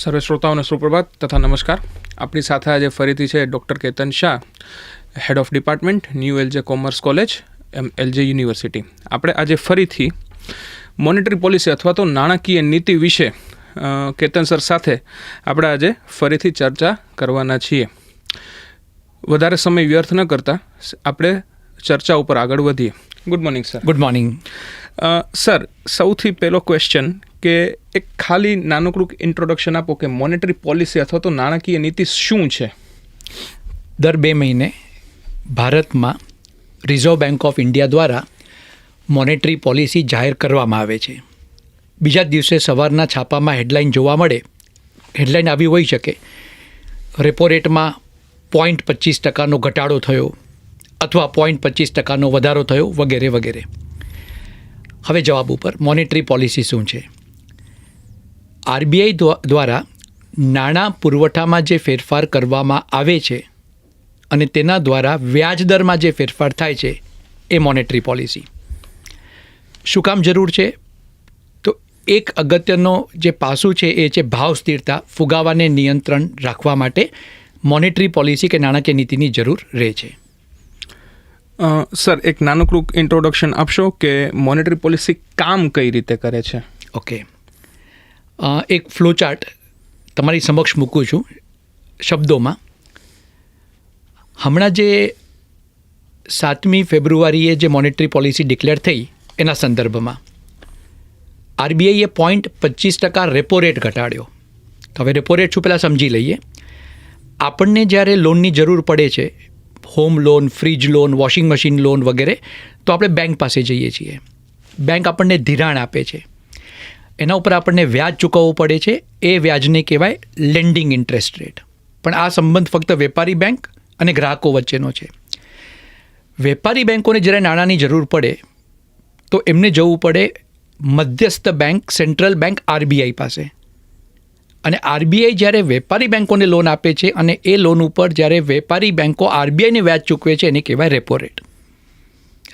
સર્વે શ્રોતાઓને સુપ્રભાત તથા નમસ્કાર. આપણી સાથે આજે ફરીથી છે doctor Ketan Shah, head of department, new LJ commerce college, LJ university. આપણે આજે ફરીથી મોનેટરી પોલિસી અથવા તો નાણાકીય નીતિ વિશે કેતન સર સાથે આપણે આજે ફરીથી ચર્ચા કરવાના છીએ. વધારે સમય વ્યર્થ ન કરતા આપણે ચર્ચા ઉપર આગળ વધીએ. Good morning sir. Good morning. Sir, સૌથી પહેલો ક્વેશ્ચન કે એક ખાલી નાનકડું ઇન્ટ્રોડક્શન આપો કે મોનેટરી પોલિસી અથવા તો નાણાકીય નીતિ શું છે? દર 2 મહિને ભારતમાં રિઝર્વ બેંક ઓફ ઇન્ડિયા દ્વારા મોનેટરી પોલિસી જાહેર કરવામાં આવે છે. બીજા દિવસે સવારના છાપામાં હેડલાઇન જોવા મળે. હેડલાઇન આવી હોઈ શકે, રેપો રેટમાં 0.25% ઘટાડો થયો અથવા 0.25% વધારો થયો વગેરે વગેરે. હવે જવાબ ઉપર મોનેટરી પોલિસી શું છે? આરબીઆઈ દ્વારા નાણાં પુરવઠામાં જે ફેરફાર કરવામાં આવે છે અને તેના દ્વારા વ્યાજદરમાં જે ફેરફાર થાય છે એ મોનેટરી પોલિસી. શું કામ જરૂર છે? તો એક અગત્યનો જે પાસું છે એ છે ભાવ સ્થિરતા, ફુગાવાને નિયંત્રણ રાખવા માટે મોનેટરી પોલિસી કે નાણાકીય નીતિની જરૂર રહે છે. સર, એક નાનકડું ઇન્ટ્રોડક્શન આપશો કે મોનેટરી પોલિસી કામ કઈ રીતે કરે છે? ઓકે, એક ફ્લો ચાર્ટ તમારી સમક્ષ મૂકું છું શબ્દોમાં. હમણાં જે 7મી ફેબ્રુઆરીએ જે મોનેટરી પોલિસી ડિક્લેર થઈ એના સંદર્ભમાં આરબીઆઈએ 0.25% રેપો રેટ ઘટાડ્યો. હવે રેપો રેટ શું પહેલાં સમજી લઈએ. આપણને જ્યારે લોનની જરૂર પડે છે, home loan, fridge loan, washing machine loan વગેરે, તો આપણે બેંક પાસે જઈએ છીએ. બેંક આપણને ધિરાણ આપે છે, એના ઉપર આપણને વ્યાજ ચૂકવવું પડે છે. એ વ્યાજને કહેવાય લેન્ડિંગ ઇન્ટરેસ્ટ રેટ. પણ આ સંબંધ ફક્ત વેપારી બેંક અને ગ્રાહકો વચ્ચેનો છે. વેપારી બેંકોને જ્યારે નાણાંની જરૂર પડે તો એમને જવું પડે મધ્યસ્થ બેંક, સેન્ટ્રલ બેંક આરબીઆઈ પાસે. અને આરબીઆઈ જ્યારે વેપારી બેંકોને લોન આપે છે અને એ લોન ઉપર જ્યારે વેપારી બેંકો આરબીઆઈને વ્યાજ ચૂકવે છે એને કહેવાય રેપો રેટ.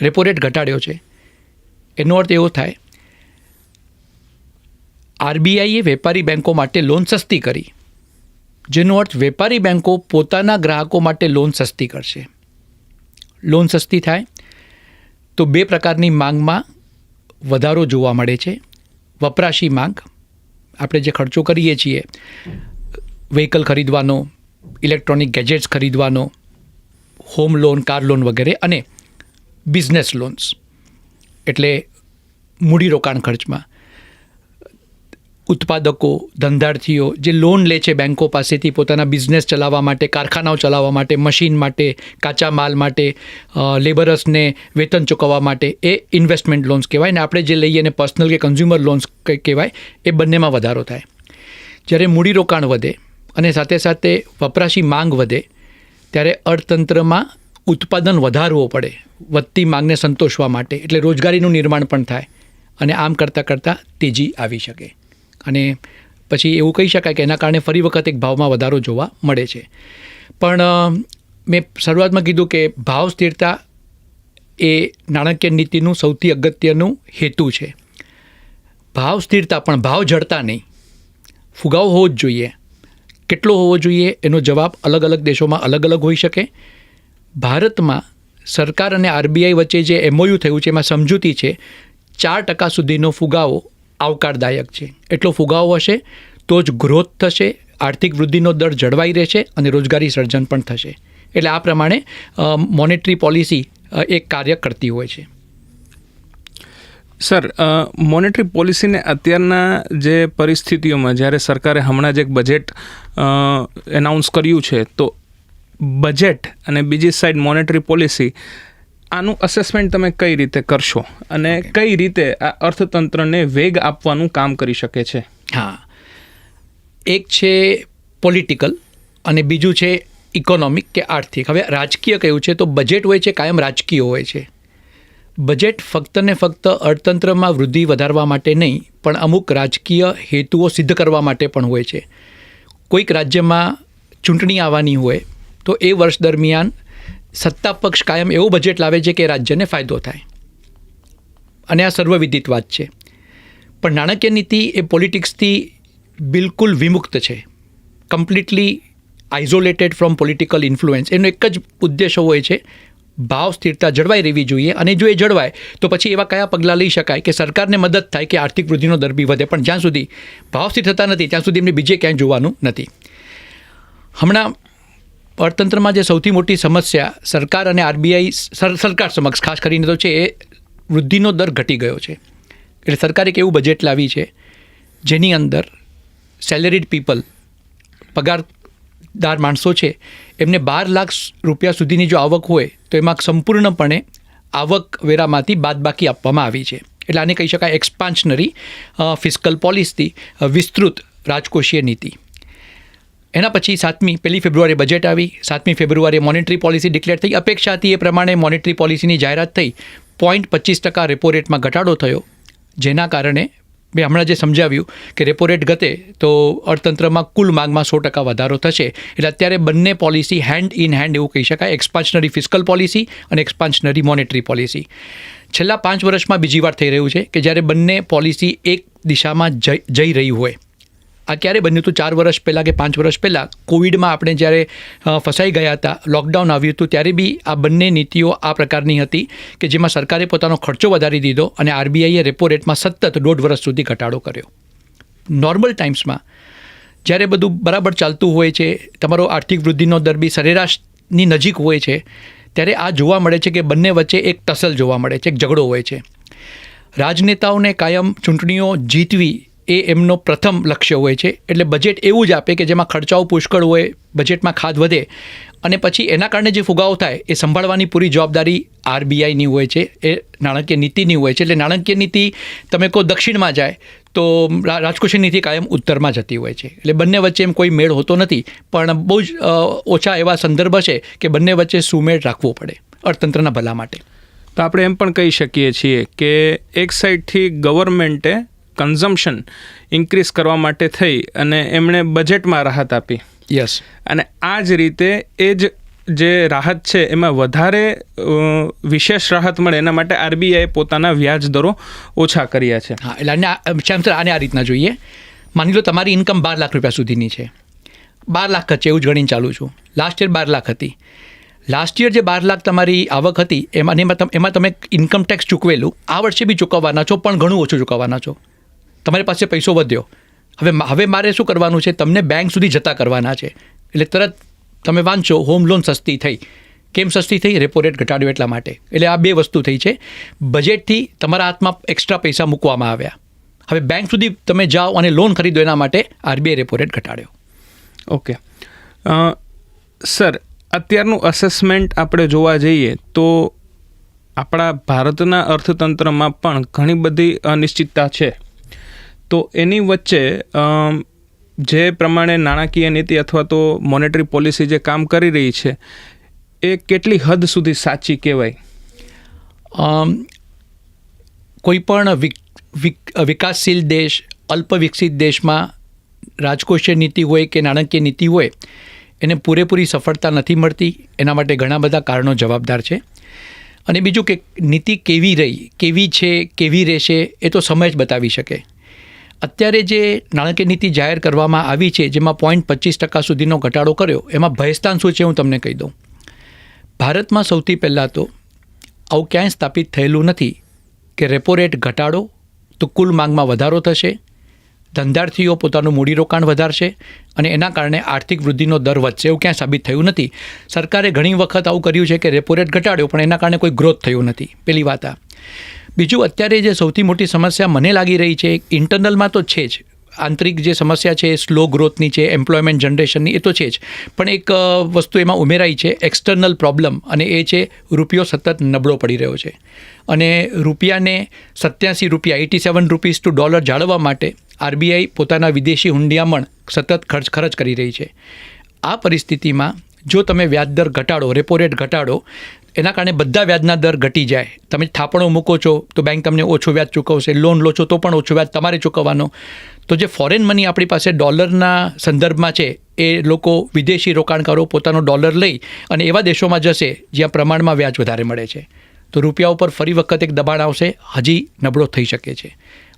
રેપો રેટ ઘટાડ્યો છે એનો અર્થ એવો થાય આરબીઆઈએ વેપારી બેંકો માટે લોન સસ્તી કરી, જેનો અર્થ વેપારી બેંકો પોતાના ગ્રાહકો માટે લોન સસ્તી કરશે. લોન સસ્તી થાય તો 2 પ્રકારની માંગમાં વધારો જોવા મળે છે. વપરાશી માંગ, આપણે જે ખર્ચો કરીએ છીએ, વ્હીકલ ખરીદવાનો, ઇલેક્ટ્રોનિક ગેજેટ્સ ખરીદવાનો, હોમ લોન, કાર લોન વગેરે, અને બિઝનેસ લોન્સ એટલે મૂડીરોકાણ ખર્ચમાં ઉત્પાદકો, ધંધાર્થીઓ જે લોન લે છે બેંકો પાસેથી પોતાના બિઝનેસ ચલાવવા માટે, કારખાનાઓ ચલાવવા માટે, મશીન માટે, કાચા માલ માટે, લેબરર્સને વેતન ચૂકવવા માટે, એ ઇન્વેસ્ટમેન્ટ લોન્સ કહેવાય. ને આપણે જે લઈએ એને પર્સનલ કે કન્ઝ્યુમર લોન્સ કહેવાય. એ બંનેમાં વધારો થાય. જ્યારે મૂડીરોકાણ વધે અને સાથે સાથે વપરાશી માંગ વધે ત્યારે અર્થતંત્રમાં ઉત્પાદન વધારવો પડે વધતી માંગને સંતોષવા માટે. એટલે રોજગારીનું નિર્માણ પણ થાય અને આમ કરતાં કરતાં તેજી આવી શકે. અને પછી એવું કહી શકાય કે એના કારણે ફરી વખત એક ભાવમાં વધારો જોવા મળે છે. પણ મેં શરૂઆતમાં કીધું કે ભાવ સ્થિરતા એ નાણાકીય નીતિનું સૌથી અગત્યનું હેતુ છે. ભાવ સ્થિરતા, પણ ભાવ જડતા નહીં. ફુગાવો હોવો જ જોઈએ. કેટલો હોવો જોઈએ એનો જવાબ અલગ અલગ દેશોમાં અલગ અલગ હોઈ શકે. ભારતમાં સરકાર અને આરબીઆઈ વચ્ચે જે એમઓયુ થયું છે એમાં સમજૂતી છે 4% સુધીનો ફુગાવો આવકારદાયક છે. એટલો ફુગાવો હશે તો જ ગ્રોથ થશે, આર્થિક વૃદ્ધિનો દર જળવાઈ રહેશે અને રોજગારી સર્જન પણ થશે. એટલે આ પ્રમાણે મોનેટરી પોલિસી એક કાર્ય કરતી હોય છે. સર, મોનેટરી પોલિસીને અત્યારના જે પરિસ્થિતિઓમાં, જ્યારે સરકારે હમણાં જ એક બજેટ એનાઉન્સ કર્યું છે, તો બજેટ અને બીજી સાઈડ મોનેટરી પોલિસી, આનું અસેસમેન્ટ તમે કઈ રીતે કરશો અને કઈ રીતે આ અર્થતંત્રને વેગ આપવાનું કામ કરી શકે છે? હા, એક છે પોલિટિકલ અને બીજું છે ઇકોનોમિક કે આર્થિક. હવે રાજકીય કયું છે તો બજેટ હોય છે કાયમ રાજકીય હોય છે. બજેટ ફક્ત ને ફક્ત અર્થતંત્રમાં વૃદ્ધિ વધારવા માટે નહીં, પણ અમુક રાજકીય હેતુઓ સિદ્ધ કરવા માટે પણ હોય છે. કોઈક રાજ્યમાં ચૂંટણી આવવાની હોય તો એ વર્ષ દરમિયાન સત્તા પક્ષ કાયમ એવું બજેટ લાવે છે કે રાજ્યને ફાયદો થાય, અને આ સર્વવિદિત વાત છે. પણ નાણાકીય નીતિ એ પોલિટિક્સથી બિલકુલ વિમુક્ત છે, કમ્પ્લીટલી આઇઝોલેટેડ ફ્રોમ પોલિટિકલ ઇન્ફ્લુઅન્સ. એનો એક જ ઉદ્દેશ હોય છે, ભાવ સ્થિરતા જળવાઈ રહેવી જોઈએ, અને જો એ જળવાય તો પછી એવા કયા પગલાં લઈ શકાય કે સરકારને મદદ થાય કે આર્થિક વૃદ્ધિનો દર બી વધે. પણ જ્યાં સુધી ભાવ સ્થિર થતા નથી ત્યાં સુધી એમને બીજે ક્યાંય જોવાનું નથી. હમણાં અર્થતંત્રમાં જે સૌથી મોટી સમસ્યા સરકાર અને આરબીઆઈ સરકાર સમક્ષ ખાસ કરીને તો છે, એ વૃદ્ધિનો દર ઘટી ગયો છે. એટલે સરકારે એક એવું બજેટ લાવી છે જેની અંદર સેલેરીડ પીપલ, પગારદાર માણસો છે, એમને 12 લાખ રૂપિયા સુધીની જો આવક હોય તો એમાં સંપૂર્ણપણે આવકવેરામાંથી બાદબાકી આપવામાં આવી છે. એટલે આને કહી શકાય એક્સપાન્શનરી ફિસ્કલ પોલિસી, વિસ્તૃત રાજકોષીય નીતિ. એના પછી 1 ફેબ્રુઆરી બજેટ આવી, 7 ફેબ્રુઆરીએ મોનેટરી પોલિસી ડિક્લેર થઈ. અપેક્ષા હતી એ પ્રમાણે મોનેટરી પોલિસીની જાહેરાત થઈ, 0.25% રેપો રેટમાં ઘટાડો થયો, જેના કારણે મેં હમણાં જે સમજાવ્યું કે રેપો રેટ ઘટે તો અર્થતંત્રમાં કુલ માંગમાં 100% વધારો થશે. એટલે અત્યારે બંને પોલિસી હેન્ડ ઇન હેન્ડ એવું કહી શકાય, એક્સપાન્શનરી ફિસ્કલ પોલિસી અને એક્સપાન્શનરી મોનેટરી પોલિસી. છેલ્લા 5 વર્ષમાં બીજી વાર થઈ રહ્યું છે કે જ્યારે બંને પોલિસી એક દિશામાં જઈ રહી હોય. આ ક્યારે બન્યું હતું? 4 વર્ષ પહેલાં કે 5 વર્ષ પહેલાં કોવિડમાં આપણે જ્યારે ફસાઈ ગયા હતા, લોકડાઉન આવ્યું હતું, ત્યારે બી આ બંને નીતિઓ આ પ્રકારની હતી કે જેમાં સરકારે પોતાનો ખર્ચો વધારી દીધો અને આરબીઆઈએ રેપો રેટમાં સતત 1.5 વર્ષ સુધી ઘટાડો કર્યો. નોર્મલ ટાઈમ્સમાં જ્યારે બધું બરાબર ચાલતું હોય છે, તમારો આર્થિક વૃદ્ધિનો દર બી સરેરાશની નજીક હોય છે, ત્યારે આ જોવા મળે છે કે બંને વચ્ચે એક ટસલ જોવા મળે છે, એક ઝઘડો હોય છે. રાજનેતાઓને કાયમ ચૂંટણીઓ જીતવી એ એમનો પ્રથમ લક્ષ્ય હોય છે. એટલે બજેટ એવું જ આપે કે જેમાં ખર્ચાઓ પુષ્કળ હોય, બજેટમાં ખાધ વધે, અને પછી એના કારણે જે ફુગાવો થાય એ સંભાળવાની પૂરી જવાબદારી આરબીઆઈની હોય છે, એ નાણાકીય નીતિની હોય છે. એટલે નાણાકીય નીતિ તમે કહો દક્ષિણમાં જાય તો રાજકોષીય નીતિ કાયમ ઉત્તરમાં જતી હોય છે. એટલે બંને વચ્ચે એમ કોઈ મેળ હોતો નથી, પણ બહુ જ ઓછા એવા સંદર્ભ છે કે બંને વચ્ચે સુમેળ રાખવો પડે અર્થતંત્રના ભલા માટે. તો આપણે એમ પણ કહી શકીએ છીએ કે એક સાઈડથી ગવર્મેન્ટે કન્ઝમ્પશન ઇન્ક્રીઝ કરવા માટે થઈ અને એમણે બજેટમાં રાહત આપી. યસ. અને આ જ રીતે એ જ જે રાહત છે એમાં વધારે વિશેષ રાહત મળે એના માટે આરબીઆઈએ પોતાના વ્યાજ દરો ઓછા કર્યા છે. હા, એટલે શ્યામસર આને આ રીતના જોઈએ. માની લો તમારી ઇન્કમ 12 લાખ રૂપિયા સુધીની છે, 12 લાખ છે એવું જ ગણીને ચાલું છું. લાસ્ટ યર 12 લાખ હતી. લાસ્ટ યર જે 12 લાખ તમારી આવક હતી એમાં તમે ઇન્કમ ટેક્સ ચૂકવેલું, આ વર્ષે બી ચૂકવવાના છો, પણ ઘણું ઓછું ચૂકવવાના છો. તમારી પાસે પૈસો વધ્યો. હવે મારે શું કરવાનું છે? તમને બેંક સુધી જતા કરવાના છે. એટલે તરત તમે વાંચો, હોમ લોન સસ્તી થઈ. કેમ સસ્તી થઈ? રેપો રેટ ઘટાડ્યો એટલા માટે. એટલે આ 2 વસ્તુ થઈ છે. બજેટથી તમારા હાથમાં એક્સ્ટ્રા પૈસા મૂકવામાં આવ્યા. હવે બેંક સુધી તમે જાઓ અને લોન ખરીદો, એના માટે આરબીઆઈ રેપો રેટ ઘટાડ્યો. ઓકે સર, અત્યારનું અસેસમેન્ટ આપણે જોવા જઈએ તો આપણા ભારતના અર્થતંત્રમાં પણ ઘણી બધી અનિશ્ચિતતા છે. તો એની વચ્ચે જે પ્રમાણે નાણાકીય નીતિ અથવા તો મોનેટરી પોલિસી જે કામ કરી રહી છે એ કેટલી હદ સુધી સાચી કહેવાય? કોઈ પણ વિકાસશીલ દેશ, અલ્પ વિકસિત દેશમાં રાજકોષીય નીતિ હોય કે નાણાકીય નીતિ હોય, એને પૂરેપૂરી સફળતા નથી મળતી. એના માટે ઘણા બધા કારણો જવાબદાર છે. અને બીજું કે નીતિ કેવી રહી, કેવી છે, કેવી રહેશે, એ તો સમય જ બતાવી શકે. અત્યારે જે નાણાકીય નીતિ જાહેર કરવામાં આવી છે, જેમાં 0.25% સુધીનો ઘટાડો કર્યો, એમાં ભયસ્થાન શું છે હું તમને કહી દઉં. ભારતમાં સૌથી પહેલાં તો આવું ક્યાંય સ્થાપિત થયેલું નથી કે રેપો રેટ ઘટાડો તો કુલ માંગમાં વધારો થશે, ધંધાર્થીઓ પોતાનું મૂડીરોકાણ વધારશે અને એના કારણે આર્થિક વૃદ્ધિનો દર વધશે. એવું ક્યાંય સાબિત થયું નથી. સરકારે ઘણી વખત આવું કર્યું છે કે રેપો રેટ ઘટાડ્યો પણ એના કારણે કોઈ ગ્રોથ થયું નથી. પહેલી વાત આ. બીજું, અત્યારે જે સૌથી મોટી સમસ્યા મને લાગી રહી છે, ઇન્ટરનલમાં તો છે જ, આંતરિક જે સમસ્યા છે એ સ્લો ગ્રોથની છે, એમ્પ્લોયમેન્ટ જનરેશનની, એ તો છે જ, પણ એક વસ્તુ એમાં ઉમેરાઈ છે, એક્સટર્નલ પ્રોબ્લેમ, અને એ છે રૂપિયો સતત નબળો પડી રહ્યો છે. અને રૂપિયાને 87 રૂપિયા, 87 રૂપીસ ટુ ડોલર જાળવવા માટે આરબીઆઈ પોતાના વિદેશી હુંડિયામણ સતત ખર્ચ કરી રહી છે. આ પરિસ્થિતિમાં જો તમે વ્યાજદર ઘટાડો, રેપો રેટ ઘટાડો, એના કારણે બધા વ્યાજના દર ઘટી જાય. તમે થાપણો મૂકો છો તો બેંક તમને ઓછું વ્યાજ ચૂકવશે, લોન લો છો તો પણ ઓછું વ્યાજ તમારે ચૂકવવાનો. તો જે ફોરેન મની આપણી પાસે ડોલરના સંદર્ભમાં છે, એ લોકો, વિદેશી રોકાણકારો પોતાનો ડોલર લઈ અને એવા દેશોમાં જશે જ્યાં પ્રમાણમાં વ્યાજ વધારે મળે છે. તો રૂપિયા ઉપર ફરી વખત એક દબાણ આવશે, હજી નબળો થઈ શકે છે.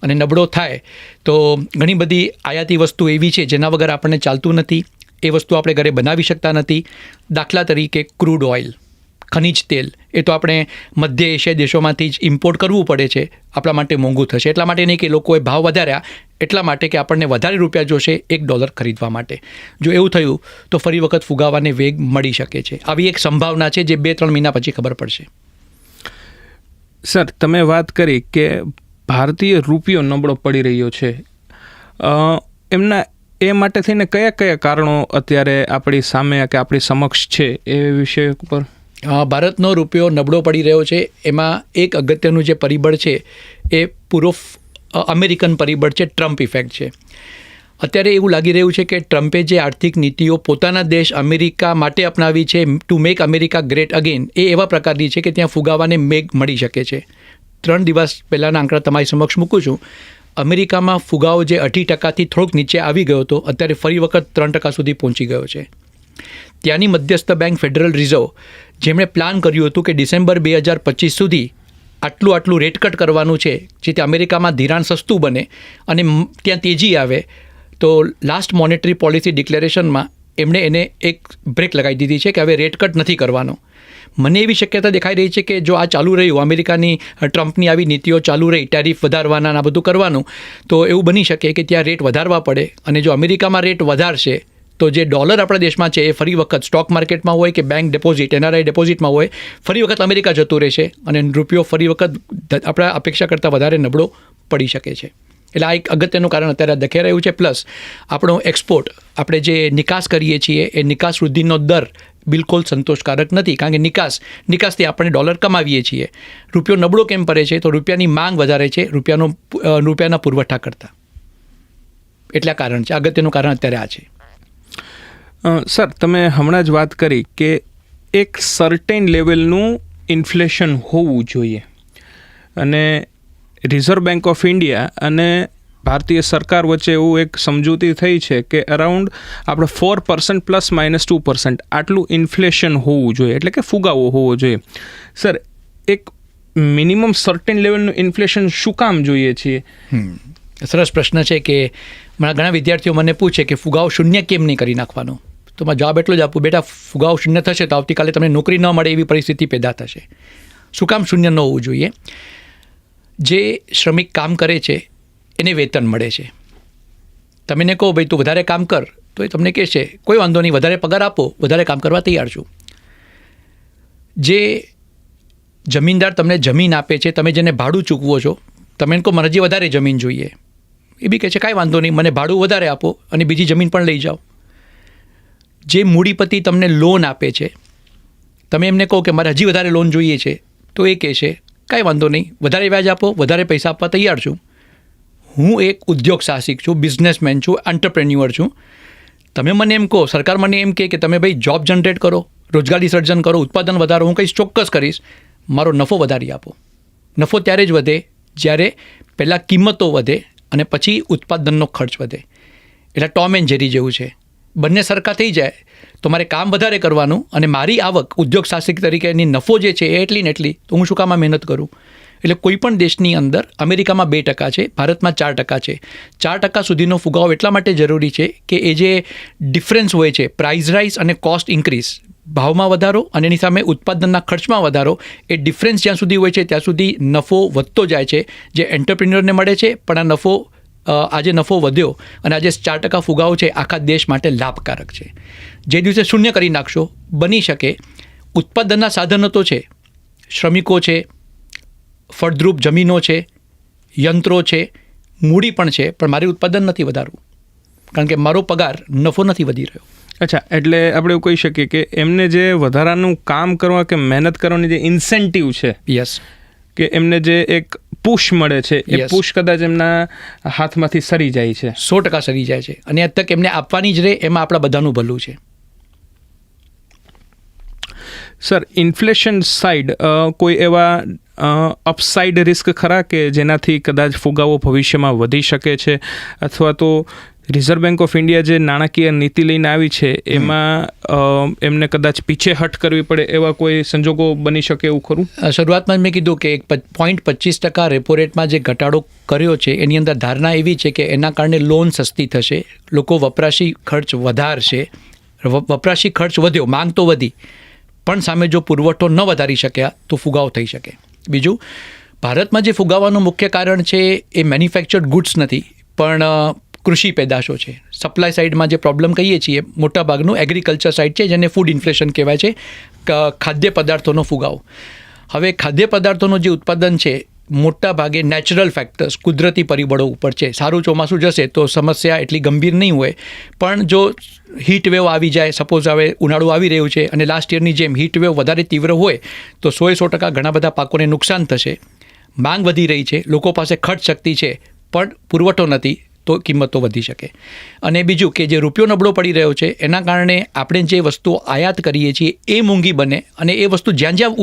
અને નબળો થાય તો ઘણી બધી આયાતી વસ્તુ એવી છે જેના વગર આપણને ચાલતું નથી, એ વસ્તુ આપણે ઘરે બનાવી શકતા નથી. દાખલા તરીકે ક્રૂડ ઓઇલ, ખનિજ તેલ, એ તો આપણે મધ્ય એશિયાઈ દેશોમાંથી જ ઇમ્પોર્ટ કરવું પડે છે, આપણા માટે મોંઘું થશે. એટલા માટે નહીં કે લોકોએ ભાવ વધાર્યા, એટલા માટે કે આપણને વધારે રૂપિયા જોશે $1 ખરીદવા માટે. જો એવું થયું તો ફરી વખત ફુગાવાને વેગ મળી શકે છે. આવી એક સંભાવના છે જે 2-3 મહિના પછી ખબર પડશે. સર, તમે વાત કરી કે ભારતીય રૂપિયો નબળો પડી રહ્યો છે, એમના એ માટે થઈને કયા કયા કારણો અત્યારે આપણી સામે કે આપણી સમક્ષ છે એ વિષય ઉપર? ભારતનો રૂપિયો નબળો પડી રહ્યો છે એમાં એક અગત્યનું જે પરિબળ છે એ પૂરો અમેરિકન પરિબળ છે, ટ્રમ્પ ઇફેક્ટ છે. અત્યારે એવું લાગી રહ્યું છે કે ટ્રમ્પે જે આર્થિક નીતિઓ પોતાના દેશ અમેરિકા માટે અપનાવી છે, to make America great again, એ એવા પ્રકારની છે કે ત્યાં ફુગાવાને મેઘ મળી શકે છે. 3 દિવસ પહેલાંના આંકડા તમારી સમક્ષ મૂકું છું. અમેરિકામાં ફુગાવો જે 18%થી થોડોક નીચે આવી ગયો હતો, અત્યારે ફરી વખત 3% સુધી પહોંચી ગયો છે. ત્યાંની મધ્યસ્થ બેંક ફેડરલ રિઝર્વ, જેમણે પ્લાન કર્યું હતું કે ડિસેમ્બર 2025 સુધી આટલું રેટ કટ કરવાનું છે જેથી અમેરિકામાં ધિરાણ સસ્તું બને અને ત્યાં તેજી આવે, તો લાસ્ટ મોનેટરી પોલિસી ડિક્લેરેશનમાં એમણે એને એક બ્રેક લગાવી દીધી છે કે હવે રેટ કટ નથી કરવાનો. મને એવી શક્યતા દેખાઈ રહી છે કે જો આ ચાલુ રહ્યું, અમેરિકાની ટ્રમ્પની આવી નીતિઓ ચાલુ રહી, ટેરિફ વધારવાના આ બધું કરવાનું, તો એવું બની શકે કે ત્યાં રેટ વધારવા પડે. અને જો અમેરિકામાં રેટ વધારશે તો જે ડોલર આપણા દેશમાં છે એ ફરી વખત સ્ટોક માર્કેટમાં હોય કે બેંક ડિપોઝિટ, NRI ડિપોઝિટમાં હોય, ફરી વખત અમેરિકા જતું રહેશે અને રૂપિયો ફરી વખત આપણા અપેક્ષા કરતાં વધારે નબળો પડી શકે છે. એટલે આ એક અગત્યનું કારણ અત્યારે દેખાઈ રહ્યું છે. પ્લસ આપણો એક્સપોર્ટ, આપણે જે નિકાસ કરીએ છીએ એ નિકાસ વૃદ્ધિનો દર બિલકુલ સંતોષકારક નથી, કારણ કે નિકાસથી આપણે ડોલર કમાવીએ છીએ. રૂપિયો નબળો કેમ પડે છે? તો રૂપિયાની માંગ વધારે છે રૂપિયાના પુરવઠા કરતાં. એટલે આ કારણ છે, અગત્યનું કારણ અત્યારે આ છે. સર, તમે હમણાં જ વાત કરી કે એક સર્ટેન લેવલનું ઇન્ફ્લેશન હોવું જોઈએ અને રિઝર્વ બેંક ઓફ ઇન્ડિયા અને ભારતીય સરકાર વચ્ચે એવું એક સમજૂતી થઈ છે કે અરાઉન્ડ આપણે 4% ±2% આટલું ઇન્ફ્લેશન હોવું જોઈએ, એટલે કે ફુગાવો હોવો જોઈએ. સર, એક મિનિમમ સર્ટેન લેવલનું ઇન્ફ્લેશન શું કામ જોઈએ છીએ? સરસ પ્રશ્ન છે કે મારા ઘણા વિદ્યાર્થીઓ મને પૂછે કે ફુગાવો શૂન્ય કેમ નહીં કરી નાખવાનો? તો મેં જવાબ એટલો જ આપું, બેટા, ફુગાવો શૂન્ય થશે તો આવતીકાલે તમને નોકરી ન મળે એવી પરિસ્થિતિ પેદા થશે. શું કામ શૂન્ય ન હોવું જોઈએ? જે શ્રમિક કામ કરે છે એને વેતન મળે છે. તમે એને કહો ભાઈ તું વધારે કામ કર, તો એ તમને કહેશે કોઈ વાંધો નહીં, વધારે પગાર આપો, વધારે કામ કરવા તૈયાર છું. જે જમીનદાર તમને જમીન આપે છે, તમે જેને ભાડું ચૂકવો છો, તમે એને કહો મને હજી વધારે જમીન જોઈએ, એ બી કહે છે કાંઈ વાંધો નહીં, મને ભાડું વધારે આપો અને બીજી જમીન પણ લઈ જાઓ. જે મૂડીપતિ તમને લોન આપે છે, તમે એમને કહો કે મારે હજી વધારે લોન જોઈએ છે, તો એ કહે છે કાંઈ વાંધો નહીં, વધારે વ્યાજ આપો, વધારે પૈસા આપવા તૈયાર છું. હું એક ઉદ્યોગ સાહસિક છું, બિઝનેસમેન છું, એન્ટરપ્રેન્યુઅર છું. તમે મને એમ કહો, સરકાર મને એમ કહે કે તમે ભાઈ જોબ જનરેટ કરો, રોજગારી સર્જન કરો, ઉત્પાદન વધારો, હું કંઈ ચોક્કસ કરીશ, મારો નફો વધારી આપો. નફો ત્યારે જ વધે જ્યારે પહેલાં કિંમતો વધે અને પછી ઉત્પાદનનો ખર્ચ વધે. એટલે ટોમ એન્ડ જેરી જેવું છે. બંને સરખા થઈ જાય તો મારે કામ વધારે કરવાનું અને મારી આવક ઉદ્યોગ સાહસિક તરીકેની નફો જે છે એ એટલી ને એટલી, તો હું શું કામ આ મહેનત કરું? એટલે કોઈ પણ દેશની અંદર, અમેરિકામાં 2% છે, ભારતમાં 4% છે. 4% સુધીનો ફુગાવો એટલા માટે જરૂરી છે કે એ જે ડિફરન્સ હોય છે, પ્રાઇસ રાઇઝ અને કોસ્ટ ઇન્ક્રીઝ, ભાવમાં વધારો અને એની સામે ઉત્પાદનના ખર્ચમાં વધારો, એ ડિફરન્સ જ્યાં સુધી હોય છે ત્યાં સુધી નફો વધતો જાય છે, જે એન્ટરપ્રિન્યોરને મળે છે. પણ આજે નફો વધ્યો અને આજે 4% ફુગાવો છે, આખા દેશ માટે લાભકારક છે. જે દિવસે શૂન્ય કરી નાખશો, બની શકે ઉત્પાદનના સાધનો તો છે, શ્રમિકો છે, ફળદ્રુપ જમીનો છે, યંત્રો છે, મૂડી પણ છે, પણ મારે ઉત્પાદન નથી વધારવું કારણ કે મારો પગાર નફો નથી વધી રહ્યો. અચ્છા, એટલે આપણે એવું કહી શકીએ કે એમને જે વધારાનું કામ કરવા કે મહેનત કરવાની જે ઇન્સેન્ટિવ છે, યસ, કે એમને જે એક પુશ મળે છે, એ પુશ કદાચ એમના હાથમાંથી સરી જાય છે, 100% સરી જાય છે અને આ તક એમને આપવાની જ રહે, એમાં આપણા બધાનું ભલું છે. સર, ઇન્ફ્લેશન સાઇડ કોઈ એવા અપસાઇડ રિસ્ક ખરા કે જેનાથી કદાચ ફુગાવો ભવિષ્યમાં વધી શકે છે, અથવા તો રિઝર્વ બેંક ઓફ ઇન્ડિયા જે નાણાકીય નીતિ લઈને આવી છે એમાં એમને કદાચ પીછેહટ કરવી પડે એવા કોઈ સંજોગો બની શકે એવું ખરું? શરૂઆતમાં મેં કીધું કે 0.25% રેપો રેટમાં જે ઘટાડો કર્યો છે એની અંદર ધારણા એવી છે કે એના કારણે લોન સસ્તી થશે, લોકો વપરાશી ખર્ચ વધારશે, વપરાશી ખર્ચ વધ્યો, માંગ તો વધી, પણ સામે જો પુરવઠો ન વધારી શક્યા તો ફુગાવો થઈ શકે. બીજું, ભારતમાં જે ફુગાવાનું મુખ્ય કારણ છે એ મેન્યુફેક્ચર્ડ ગુડ્સ નથી પણ કૃષિ પેદાશો છે. સપ્લાય સાઇડમાં જે પ્રોબ્લેમ કહીએ છીએ મોટાભાગનું એગ્રીકલ્ચર સાઇડ છે, જેને ફૂડ ઇન્ફ્લેશન કહેવાય છે, ખાદ્ય પદાર્થોનો ફુગાવો. હવે ખાદ્ય પદાર્થોનું જે ઉત્પાદન છે મોટા ભાગે નેચરલ ફેક્ટર્સ, કુદરતી પરિબળો ઉપર છે. સારું ચોમાસું જશે તો સમસ્યા એટલી ગંભીર નહીં હોય, પણ જો હીટ વેવ આવી જાય, સપોઝ હવે ઉનાળું આવી રહ્યું છે અને લાસ્ટ યરની જેમ હીટ વેવ વધારે તીવ્ર હોય તો 100% ઘણા બધા પાકોને નુકસાન થશે. માંગ વધી રહી છે, લોકો પાસે ખર્ચ શક્તિ છે પણ પુરવઠો નથી તો કિંમતો વધી શકે. અને બીજું કે જે રૂપિયો નબળો પડી રહ્યો છે એના કારણે આપણે જે વસ્તુઓ આયાત કરીએ છીએ એ મોંઘી બને અને એ વસ્તુ જ્યાં જ્યાં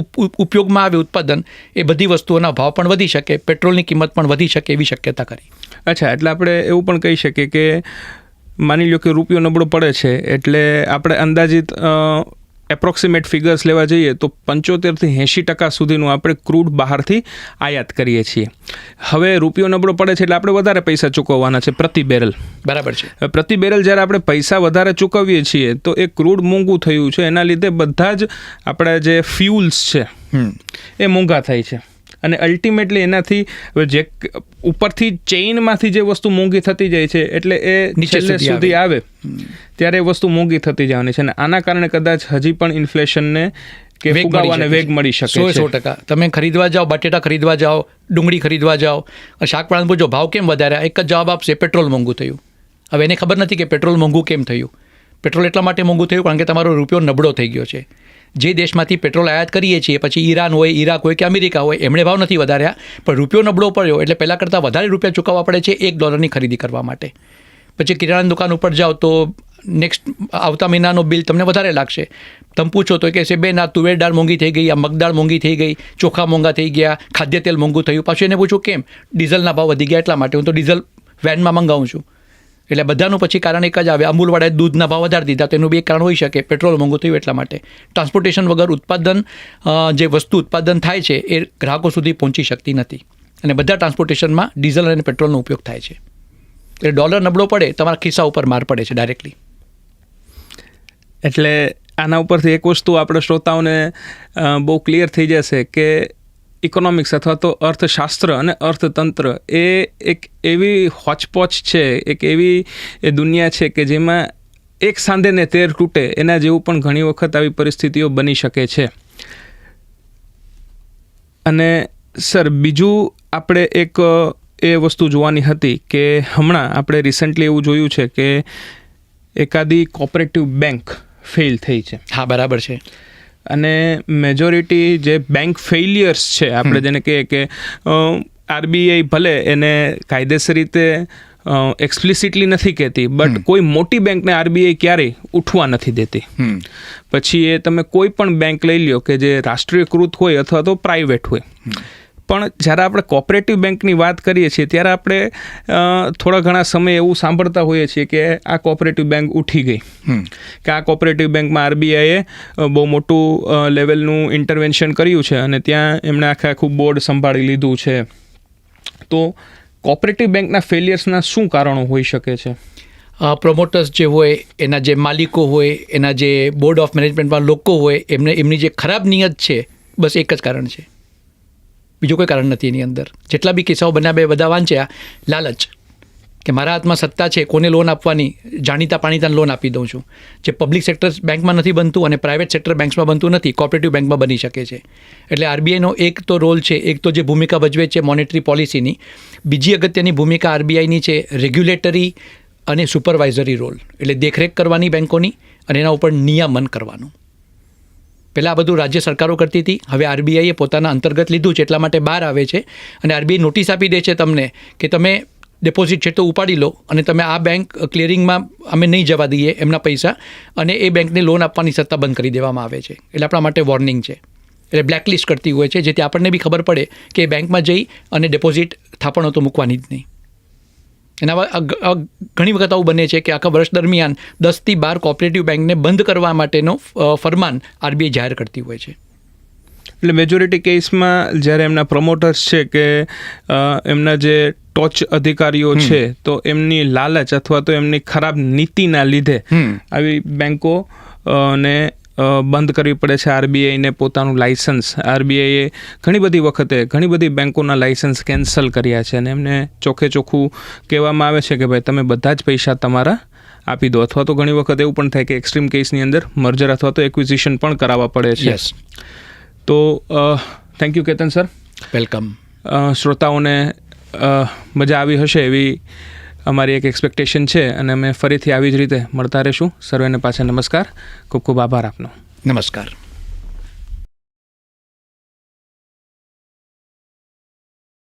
ઉપયોગમાં આવે ઉત્પાદન, એ બધી વસ્તુઓના ભાવ પણ વધી શકે, પેટ્રોલની કિંમત પણ વધી શકે એવી શક્યતા ખરી. અચ્છા, એટલે આપણે એવું પણ કહી શકીએ કે માની લો કે રૂપિયો નબળો પડે છે એટલે આપણે અંદાજિત એપ્રોક્સિમેટ ફિગર્સ લેવા જઈએ તો 75-80% સુધીનું આપણે ક્રૂડ બહારથી આયાત કરીએ છીએ. હવે રૂપિયો નબળો પડે છે એટલે આપણે વધારે પૈસા ચૂકવવાના છે પ્રતિ બેરલ. બરાબર છે. પ્રતિ બેરલ જ્યારે આપણે પૈસા વધારે ચૂકવીએ છીએ તો એ ક્રૂડ મોંઘું થયું છે, એના લીધે બધા જ આપણા જે ફ્યુલ્સ છે એ મોંઘા થાય છે. અને અલ્ટિમેટલી એનાથી જે ઉપરથી ચેઇનમાંથી જે વસ્તુ મોંઘી થતી જાય છે એટલે એ નીચે સુધી આવે ત્યારે એ વસ્તુ મોંઘી થતી જવાની છે. અને આના કારણે કદાચ હજી પણ ઇન્ફ્લેશનને કે ફુગાવાને વેગ મળી શકે છે. 100%. તમે ખરીદવા જાઓ, બટેટા ખરીદવા જાઓ, ડુંગળી ખરીદવા જાઓ, શાકભાજી પૂછો ભાવ કેમ વધાર્યા, એક જ જવાબ આપશે, પેટ્રોલ મોંઘું થયું. હવે એને ખબર નથી કે પેટ્રોલ મોંઘું કેમ થયું. પેટ્રોલ એટલા માટે મોંઘું થયું કારણ કે તમારો રૂપિયો નબળો થઈ ગયો છે. જે દેશમાંથી પેટ્રોલ આયાત કરીએ છીએ, પછી ઈરાન હોય, ઈરાક હોય કે અમેરિકા હોય, એમણે ભાવ નથી વધાર્યા પણ રૂપિયો નબળો પડ્યો એટલે પહેલાં કરતાં વધારે રૂપિયા ચૂકવવા પડે છે $1 ખરીદી કરવા માટે. પછી કિરાણાની દુકાન ઉપર જાઓ તો નેક્સ્ટ આવતા મહિનાનો બિલ તમને વધારે લાગશે. તમે પૂછો તો કહેશે બેન આ તુવેર દાળ મોંઘી થઈ ગઈ, આ મગદાળ મોંઘી થઈ ગઈ, ચોખા મોંઘા થઈ ગયા, ખાદ્ય તેલ મોંઘું થયું. પાછું એને પૂછું કેમ, ડીઝલના ભાવ વધી ગયા એટલા માટે, હું તો ડીઝલ વેનમાં મંગાવું છું. એટલે બધાનું પછી કારણ એક જ આવે, અમૂલવાળાએ દૂધના ભાવ વધારી દીધા તો એનું બી એક કારણ હોઈ શકે, પેટ્રોલ મોંઘું થયું એટલા માટે. ટ્રાન્સપોર્ટેશન વગર ઉત્પાદન, જે વસ્તુ ઉત્પાદન થાય છે એ ગ્રાહકો સુધી પહોંચી શકતી નથી અને બધા ટ્રાન્સપોર્ટેશનમાં ડીઝલ અને પેટ્રોલનો ઉપયોગ થાય છે. એટલે ડોલર નબળો પડે તમારા ખિસ્સા ઉપર માર પડે છે ડાયરેક્ટલી. એટલે આના ઉપરથી એક વસ્તુ આપણે શ્રોતાઓને બહુ ક્લિયર થઈ જશે કે ઇકોનોમિક્સ અથવા તો અર્થશાસ્ત્ર અને અર્થતંત્ર એ એક એવી હોચપોચ છે, એક એવી એ દુનિયા છે કે જેમાં એક સાંધે ને તેર તૂટે એના જેવું પણ ઘણી વખત આવી પરિસ્થિતિઓ બની શકે છે. અને સર બીજું આપણે એક એ વસ્તુ જોવાની હતી કે હમણાં આપણે રિસન્ટલી એવું જોયું છે કે એકાદી કોઓપરેટિવ બેંક ફેલ થઈ છે. હા, બરાબર છે. અને મેજોરિટી જે બેંક ફેઇલિયર્સ છે, આપણે જેને કહીએ કે આરબીઆઈ ભલે એને કાયદેસર રીતે એક્સપ્લિસિટલી નથી કહેતી બટ કોઈ મોટી બેંકને આરબીઆઈ ક્યારેય ઉઠવા નથી દેતી. પછી એ તમે કોઈ પણ બેંક લઈ લ્યો કે જે રાષ્ટ્રીયકૃત હોય અથવા તો પ્રાઇવેટ હોય, પણ જ્યારે આપણે કોઓપરેટિવ બેંકની વાત કરીએ છીએ ત્યારે આપણે થોડા ઘણા સમય એવું સાંભળતા હોઈએ છીએ કે આ કોઓપરેટિવ બેંક ઉઠી ગઈ, કે આ કોઓપરેટિવ બેંકમાં આરબીઆઈએ બહુ મોટું લેવલનું ઇન્ટરવેન્શન કર્યું છે અને ત્યાં એમણે આખું બોર્ડ સંભાળી લીધું છે. તો કોઓપરેટિવ બેંકના ફેલિયર્સના શું કારણો હોઈ શકે છે? પ્રોમોટર્સ જે હોય, એના જે માલિકો હોય, એના જે બોર્ડ ઓફ મેનેજમેન્ટમાં લોકો હોય, એમની જે ખરાબ નિયત છે, બસ એક જ કારણ છે, બીજું કોઈ કારણ નથી એની અંદર. જેટલા બી કિસ્સાઓ બન્યા બધા વાંચ્યા, લાલચ કે મારા હાથમાં સત્તા છે, કોને લોન આપવાની, જાણીતા પાણીતાને લોન આપી દઉં છું. જે પબ્લિક સેક્ટર બેંકમાં નથી બનતું અને પ્રાઇવેટ સેક્ટર બેંક્સમાં બનતું નથી, કોઓપરેટિવ બેંકમાં બની શકે છે. એટલે આરબીઆઈનો એક તો રોલ છે, એક તો જે ભૂમિકા ભજવે છે મોનેટરી પોલિસીની. બીજી અગત્યની ભૂમિકા આરબીઆઈની છે રેગ્યુલેટરી અને સુપરવાઇઝરી રોલ, એટલે દેખરેખ કરવાની બેંકોની અને એના ઉપર નિયમન કરવાનું. પહેલાં આ બધું રાજ્ય સરકારો કરતી હતી, હવે આરબીઆઈએ પોતાના અંતર્ગત લીધું છે એટલા માટે બહાર આવે છે અને આરબીઆઈ નોટિસ આપી દે છે તમને કે તમે ડિપોઝિટ છે તો ઉપાડી લો અને તમે આ બેંક ક્લિયરિંગમાં અમે નહીં જવા દઈએ એમના પૈસા, અને એ બેંકને લોન આપવાની સત્તા બંધ કરી દેવામાં આવે છે. એટલે આપણા માટે વોર્નિંગ છે. એટલે બ્લેકલિસ્ટ કરતી હોય છે જેથી આપણને બી ખબર પડે કે બેંકમાં જઈ અને ડિપોઝિટ થાપણો તો મૂકવાની જ નહીં. એના ઘણી વખત આવું બને છે કે આખા વર્ષ દરમિયાન 10થી 12 કોઓપરેટિવ બેંકને બંધ કરવા માટેનો ફરમાન આરબીઆઈ જાહેર કરતી હોય છે. એટલે મેજોરિટી કેસમાં જ્યારે એમના પ્રમોટર્સ છે કે એમના જે ટોચ અધિકારીઓ છે તો એમની લાલચ અથવા તો એમની ખરાબ નીતિના લીધે આવી બેંકો ને બંધ કરવી પડે છે આરબીઆઈને પોતાનું લાઇસન્સ. આરબીઆઈએ ઘણી બધી વખતે ઘણી બધી બેંકોના લાઇસન્સ કેન્સલ કર્યા છે અને એમને ચોખ્ખે ચોખ્ખું કહેવામાં આવે છે કે ભાઈ તમે બધા જ પૈસા તમારા આપી દો, અથવા તો ઘણી વખત એવું પણ થાય કે એક્સ્ટ્રીમ કેસની અંદર મર્જર અથવા તો એક્વિઝિશન પણ કરાવવા પડે છે. તો thank you Ketan sir. Welcome. શ્રોતાઓને મજા આવી હશે એવી અમારી એક એક્સપેક્ટેશન છે અને અમે ફરીથી આવી જ રીતે મળતા રહીશું. સર્વેને પાછા નમસ્કાર. ખૂબ ખૂબ આભાર આપનો. નમસ્કાર.